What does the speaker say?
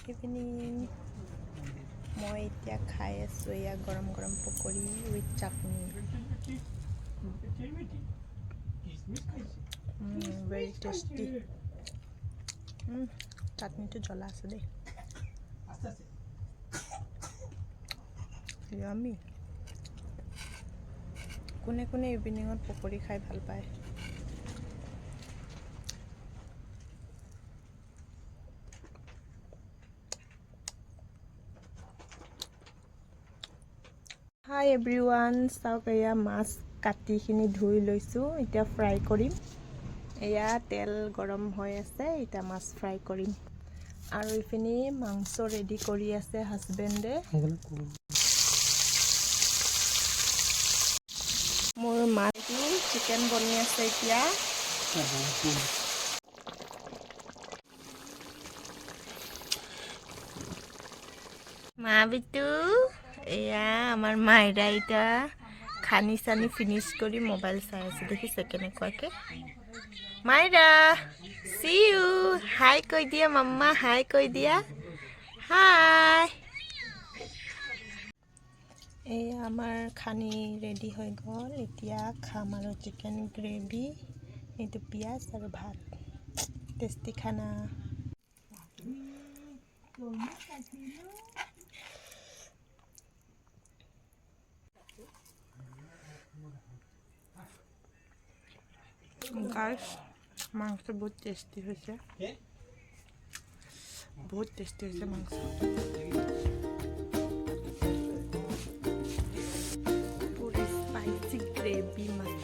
evening মই এতিয়া খাই আছোঁ এয়া গৰম গৰম পকৰি উইথ চাটনি ভেৰি টেষ্টি চাটনিটো জ্বলা আছে দেই ইয়ামি কোনে কোনে ইভিনিঙত পকৰি খাই ভাল পায় Hi everyone, চাওক এয়া মাছ কাটিখিনি ধুই লৈছোঁ এতিয়া ফ্ৰাই কৰিম এয়া তেল গৰম হৈ আছে এতিয়া মাছ ফ্ৰাই কৰিম আৰু ইপিনে মাংস ৰেডি কৰি আছে হাজবেণ্ডে মোৰ মাটো চিকেন বনি আছে এতিয়া মা বিটু এয়া আমাৰ মাইৰা এতিয়া খানি চানি ফিনিশ কৰি মোবাইল চাই আছে দেখিছে কেনেকুৱাকে মাইৰা সি ইউ হাই কৈ দিয়া মাম্মা হাই কৈ দিয়া হাই এয়া আমাৰ খানি ৰেডি হৈ গ'ল এতিয়া খাম আৰু চিকেন গ্ৰেভি এইটো পিঁয়াজ আৰু ভাত টেষ্টি খানা গাইস মাংস বহুত টেষ্টি হৈছে মাংস পুৰি স্পাইসি গ্ৰেভি মাছ